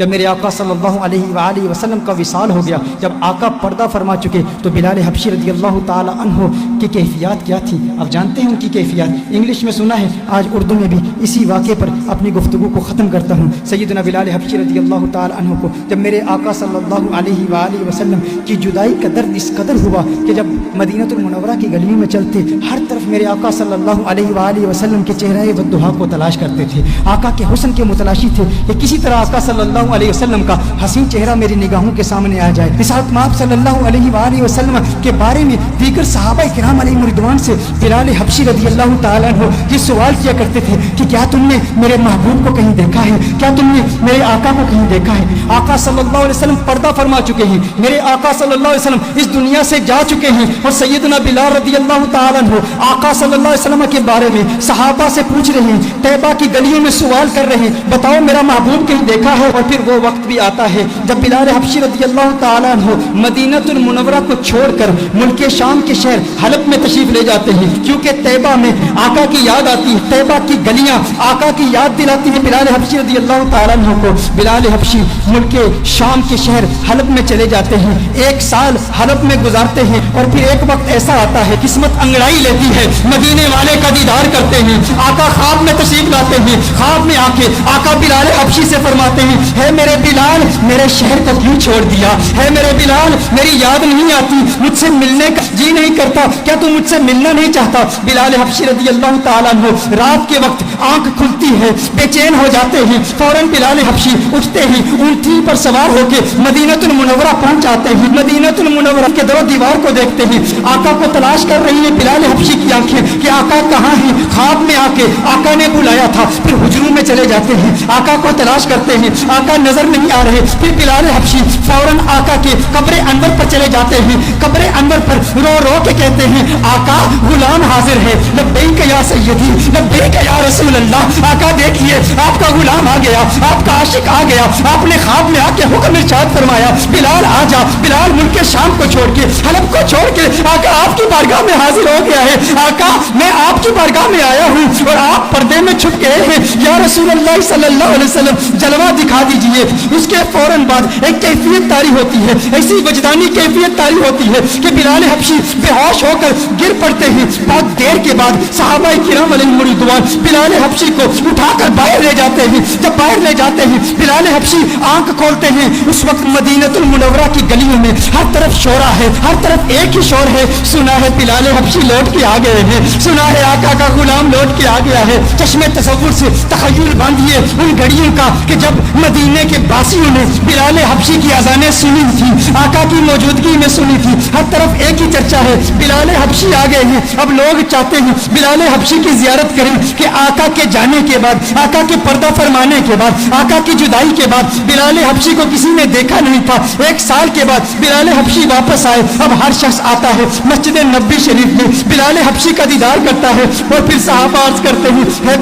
جب میرے آقا صلی اللہ علیہ وآلہ وسلم کا وصال ہو گیا، جب آقا پردہ فرما چکے، تو بلال حبشی رضی اللہ تعالی عنہ کی کیفیات کیا تھی؟ آپ جانتے ہیں ان کی کیفیات، انگلش میں سنا ہے، آج اردو میں بھی اسی واقعے پر اپنی گفتگو کو ختم کرتا ہوں۔ سیدنا بلال حبشی رضی اللہ تعالی عنہ کو جب میرے آقا صلی اللہ علیہ وآلہ وسلم کی جدائی کا درد اس قدر ہوا کہ جب مدینہ المنورہ کی گلیوں میں چلتے، ہر طرف میرے آقا صلی اللہ علیہ وآلہ وسلم کے چہرہ والضحیٰ کو تلاش کرتے تھے، آقا کے حسن کے متلاشی تھے کہ کسی طرح آقا صلی اللہ علیہ وسلم کا حسین چہرہ میری نگاہوں کے سامنے آ جائے۔ رسالت مآب صلی اللہ علیہ وآلہ وسلم کے بارے میں دیگر صحابہ کرام علیہم رضوان سے بلال حبشی رضی اللہ تعالیٰ عنہ یہ سوال کیا کرتے تھے کہ کیا تم نے میرے محبوب کو کہیں دیکھا ہے؟ کیا تم نے میرے آقا کو کہیں دیکھا ہے؟ آقا صلی اللہ علیہ وسلم پردہ فرما چکے ہیں، میرے آقا صلی اللہ علیہ وسلم اس دنیا سے جا چکے ہیں، اور سیدنا بلال رضی اللہ تعالیٰ عنہ آقا صلی اللہ علیہ وسلم کے بارے میں صحابہ سے پوچھ رہے ہیں، طیبہ کی گلیوں میں سوال کر رہے ہیں، بتاؤ میرا محبوب کہیں دیکھا ہے؟ اور پھر وہ وقت بھی آتا ہے جب بلال حبشی رضی اللہ تعالیٰ عنہ مدینہ المنورہ کو چھوڑ کر ملک شام کے شہر حلب میں تشریف لے جاتے ہیں، کیونکہ طیبہ میں آقا کی یاد آتی ہے، طیبہ کی گلیاں آقا کی یاد دلاتی ہیں بلال حبشی رضی اللہ تعالیٰ عنہ کو۔ بلال حبشی ملک شام کے شہر حلب میں چلے جاتے ہیں، 1 سال حلب میں گزارتے ہیں، اور پھر ایک وقت ایسا آتا ہے قسمت انگڑائی لیتی ہے، مدینے والے کا دیدار کرتے ہیں، آقا خواب میں تشریف لاتے ہیں، خواب میں آ کے آقا بلال حبشی سے فرماتے ہیں، ہے میرے بلال میرے شہر کو کیوں چھوڑ دیا؟ ہے میرے بلال میری یاد نہیں آتی، مجھ سے ملنے کا جی نہیں کرتا، کیا تم مجھ سے ملنا نہیں چاہتا؟ بلال حبشی رضی اللہ تعالیٰ عنہ رات کے وقت آنکھ کھلتی ہے، بے چین ہو جاتے ہیں، فوراً بلال حبشی اٹھتے ہیں، اونٹی پر سوار ہو کے مدینہ المنورہ پہنچ جاتے ہیں، مدینہ المنورہ کے در و دیوار کو دیکھتے ہیں، آقا کو تلاش کر رہی ہے بلال حبشی کی آنکھیں کہ آقا کہاں ہیں۔ خواب میں آ کے آقا نے بلایا تھا، پھر حجروں میں چلے جاتے ہیں، آقا کو تلاش کرتے ہیں، آقا نظر نہیں آ رہے، پھر بلال حبشی فوراً آقا کے قبر انور پر چلے جاتے ہیں، قبر انور پر رو رو کے کہتے ہیں، آقا غلام حاضر ہے، لبیک یا سیدی لبیک یا رسول اللہ۔ آقا دیکھیے آپ کا غلام آ گیا، آپ کا عاشق آ گیا، آپ نے خواب میں آ کے حکم ارشاد فرمایا، بلال آ جا۔ بلال ملک شام کو چھوڑ کے حلب کو چھوڑ کے آقا آپ کی بارگاہ میں حاضر ہو گیا ہے، آقا میں آپ کی بارگاہ میں آیا ہوں اور آپ پردے میں چھپ گئے ہیں، یا رسول اللہ صلی اللہ علیہ وسلم جلوہ دکھا دیجئے۔ اس کے فوراً بعد ایک کیفیت طاری ہوتی ہے، ایسی وجدانی کیفیت طاری ہوتی ہے کہ بلال حبشی بے ہوش ہو کر گر پڑتے ہیں۔ بہت دیر کے بعد صحابہ کرام علیہم رضوان بلال حبشی کو اٹھا کر باہر لے جاتے ہیں، جب باہر لے جاتے ہیں بلال حبشی آنکھ کھولتے ہیں، اس وقت مدینہ المنورہ کی گلیوں میں ہر طرف شورا ہے، ہر طرف ایک ہی شور ہے، سنا ہے بلال حبشی لوٹ کے آ گئے ہیں، سنا ہے آقا کا غلام لوٹ کے آ گیا ہے۔ چشمے تصور سے تخیل باندھیے ان گھڑیوں کا کہ جب مدینے کے باسیوں نے بلال حبشی کی اذانیں سنی تھی، آقا کی موجودگی میں سنی تھی، ہر طرف ایک ہی چرچا ہے، بلال حبشی آ گئے ہیں۔ اب لوگ چاہتے ہیں بلال حبشی کی زیارت کریں کہ آقا کے جانے کے بعد، آقا کے پردہ فرمانے کے بعد، آقا کی جدائی کے بعد بلال حبشی کو کسی نے دیکھا نہیں تھا، 1 سال کے بعد بلال حبشی واپس آئے۔ اب ہر شخص آتا ہے مسجد نبوی شریف میں، بلال حبشی کا دیدار کرتا ہے، اور پھر صحابہ عرض کرتے ہیں، ہے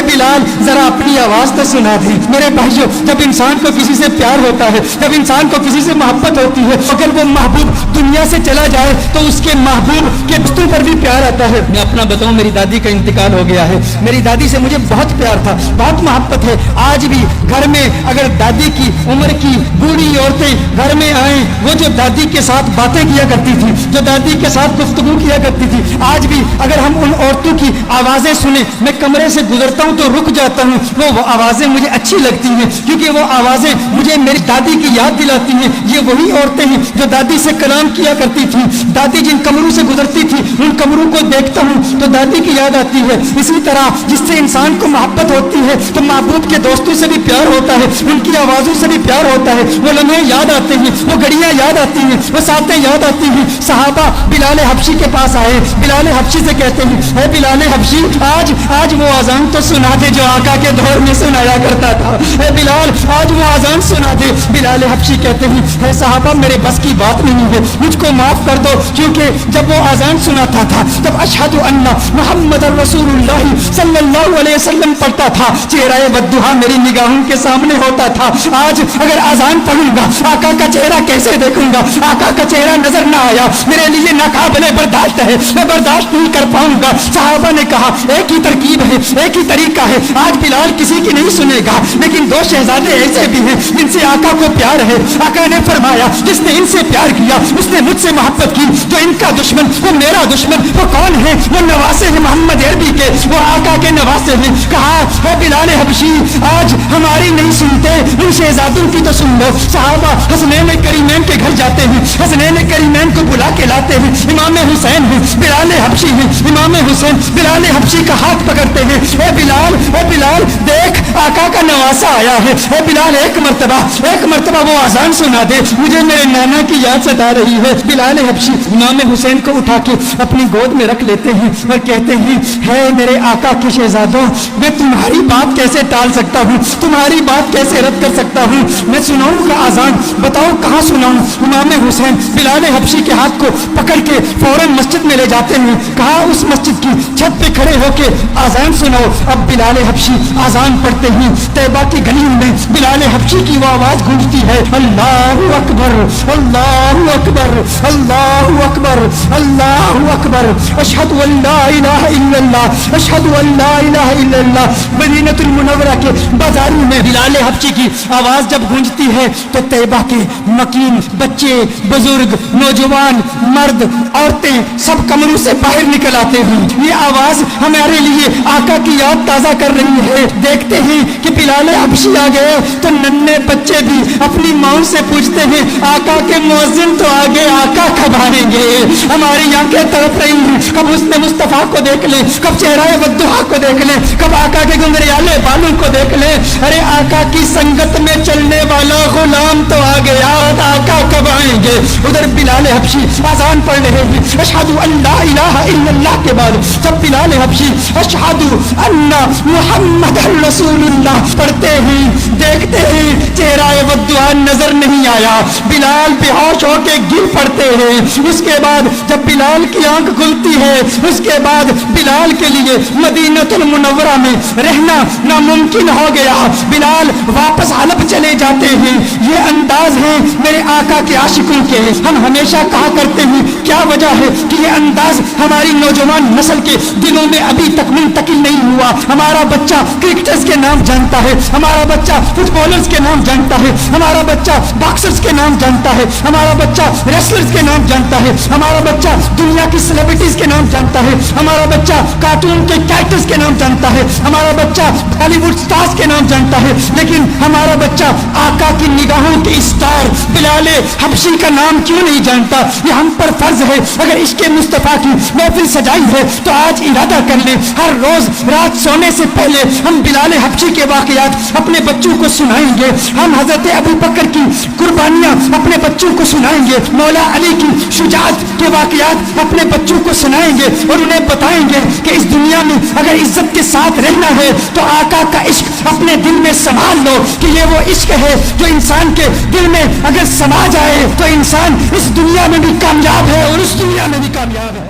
بلال ذرا اپنی آواز تو سنا دیں۔ میرے بھائیو، جب انسان کو کسی سے پیار ہوتا ہے، جب انسان کو کسی سے محبت ہوتی ہے، اگر وہ محبوب دنیا سے چلا جائے تو اس کے محبوب کے رشتوں پر بھی پیار آتا ہے۔ میں اپنا بتاؤں، میری دادی کا انتقال ہو گیا ہے، میری دادی سے مجھے بہت پیار تھا، بہت محبت ہے۔ آج بھی گھر میں اگر دادی کی عمر کی بوڑھی عورتیں گھر میں آئیں، وہ جو دادی کے ساتھ باتیں کیا کرتی تھی، جو دادی کے ساتھ گفتگو کیا کرتی تھی، آج بھی اگر ہم ان عورتوں کی آوازیں سنیں، میں کمرے سے گزرتا ہوں تو رک جاتا ہوں، وہ آوازیں مجھے اچھی لگتی ہیں، کیونکہ وہ آوازیں مجھے میری دادی کی یاد دلاتی ہیں۔ یہ وہی عورتیں ہیں جو دادی سے کلام کیا کرتی تھیں، دادی جن کمروں سے گزرتی تھی ان کمروں کو دیکھتا ہوں تو دادی کی یاد آتی ہے۔ اسی طرح جس سے انسان کو محبت ہوتی ہے تو محبوب کے دوستوں سے بھی پیار ہوتا ہے، ان کی آوازوں سے بھی پیار ہوتا ہے، وہ لمحے یاد آتے ہیں، وہ گھڑیاں یاد آتی ہیں، وہ ساتیں یاد آتی ہیں۔ صحابہ بلال حبشی کے پاس آئے، بلال حبشی سے کہتے ہیں، اے بلال حبشی آج وہ اذان تو سنا دے جو آقا کے دور میں سنایا کرتا تھا، اے بلال آج وہ اذان سنا دے۔ بلال حبشی کہتے ہیں، اے صحابہ میرے بس کی بات نہیں ہے، مجھ کو معاف کر دو، کیونکہ جب وہ اذان سناتا تھا تب اشہد ان محمد رسول اللہ صلی صلی اللہ علیہ وسلم پڑھتا تھا، چہرہ بددعا میری نگاہوں کے سامنے ہوتا تھا۔ آج اگر اذان پڑھوں گا آقا کا چہرہ کیسے دیکھوں گا؟ آقا کا چہرہ نظر نہ آیا، میرے لیے ناقابل برداشت ہے، میں برداشت نہیں کر پاؤں گا۔ صحابہ نے کہا ایک ہی ترکیب ہے، ایک ہی طریقہ ہے، آج بلال کسی کی نہیں سنے گا، لیکن دو شہزادے ایسے بھی ہیں جن سے آقا کو پیار ہے۔ آقا نے فرمایا جس نے ان سے پیار کیا اس نے مجھ سے محبت کی، جو ان کا دشمن وہ میرا دشمن۔ وہ کون ہے؟ وہ نواسے ہیں محمد عربی کے، وہ آقا کے نواسے ہیں۔ کہا اے بلال حبشی آج ہماری نہیں سنتے، ان شہزادوں کی تو سن لو۔ صحابہ حسنین کریمین کے گھر جاتے ہیں، حسنین کریمین کو بلا کے لاتے ہیں، امام حسین ہیں، بلال حبشی ہیں، امام حسین بلال حبشی کا ہاتھ پکڑتے ہیں، اے بلال دیکھ آقا کا نواسا آیا ہے، اے بلال ایک مرتبہ وہ اذان سنا دے، مجھے میرے نانا کی یاد ستا رہی ہے۔ بلال حبشی امام حسین کو اٹھا کے اپنی گود میں رکھ لیتے ہیں اور کہتے ہیں ہے میرے آقا کے شہزادوں، میں تمہاری بات کیسے ٹال سکتا ہوں، تمہاری بات کیسے رد کر سکتا ہوں، میں سناؤں گا اذان، بتاؤ کہاں سناؤں؟ امام حسین بلال حبشی کے ہاتھ کو پکڑ کے فوراً مسجد میں لے جاتے ہیں، کہا اس مسجد کی چھت پہ کھڑے ہو کے اذان سناؤ۔ اب بلال حبشی اذان پڑھتے ہیں، طیبہ کی گلیوں میں بلال حبشی کی وہ آواز گونجتی ہے، اللہ اکبر اللہ اکبر اللہ اکبر اللہ اکبر، اشہد ان لا الہ الا اللہ اشہد ان لا الہ الا اللہ۔ مدینہ المنورہ کے بازاروں میں بلال حبشی کی آواز جب گونجتی ہے تو طیبہ کے مکین بچے بزرگ نوجوان مرد عورتیں سب کمروں سے باہر نکل آتے ہیں۔ یہ آواز ہمارے لیے آقا کی یاد تازہ کر رہی ہے۔ دیکھتے ہیں کہ بلال حبشی آ گئے تو ننھے بچے بھی اپنی ماں سے پوچھتے ہیں آقا کے مؤذن تو آگے، آقا کب آئیں گے؟ ہماری آنکھیں تڑپ رہی ہیں، کب حسن مصطفیٰ کو دیکھ لیں، کب چہرہ بددعا کو دیکھ لیں، کب آقا کے گنگریالے بالوں کو دیکھ لیں۔ ارے آقا کی سنگت میں چلنے والا غلام تو آ گیا، آقا کب آئیں گے؟ ادھر بلال حبشی اذان پڑھ رہے ہیں، اشہد ان لا الہ الا اللہ کے بعد جب بلال حبشی اشہد ان محمد رسول اللہ پڑھتے ہیں، دیکھتے ہیں چہرہ بددعا نظر نہیں آیا، بلال بے ہوش ہو کے گر پڑتے ہیں۔ اس کے بعد جب بلال کی آنکھ کھلتی ہے اس کے بعد بلال کے لیے مدینہ المنورہ میں رہنا ناممکن ہو گیا، بلال واپس حلب چلے جاتے ہیں۔ یہ انداز ہے میرے آقا کے عاشقوں کے، ہم ہمیشہ کہا کرتے ہیں کیا وجہ ہے کہ یہ انداز ہماری نوجوان نسل کے دلوں میں ابھی تک منتقل نہیں ہوا۔ ہمارا بچہ کرکٹرز کے نام جانتا ہے، ہمارا بچہ فٹ بالرز کے نام جانتا ہے، ہمارا بچہ باکسرز کے نام جانتا ہے، ہمارا بچہ ریسلرز کے نام جانتا ہے، ہمارا بچہ دنیا کی سیلیبریٹیز کے نام جانتا ہے، ہمارا بچہ کارٹون کے کیریکٹرز کے نام جانتا ہے، ہمارا بچہ بالی ووڈ سٹارز کے نام جانتا ہے، لیکن ہمارا بچہ آقا کی نگاہوں کے اسٹار بلال حبشی کا نام کیوں نہیں جانتا؟ یہ ہم پر فرض ہے، اگر عشق مصطفیٰ کی محفل سجائی ہے تو آج ارادہ کر لیں ہر روز رات سونے سے پہلے ہم بلال حبشی کے واقعات اپنے بچوں کو سنائیں گے، ہم حضرت ابو بکر کی قربانیاں اپنے بچوں کو سنائیں گے، مولا علی کی شجاعت کے واقعات اپنے بچوں کو سنائیں گے اور انہیں بتائیں گے کہ اس دنیا میں اگر عزت کے ساتھ رہنا ہے تو آقا کا عشق اپنے دل میں سنبھال لو کہ یہ وہ عشق ہے جو انسان کے دل میں اگر سما جائے تو انسان اس دنیا میں بھی کامیاب ہے اور اس دنیا میں بھی کامیاب ہے۔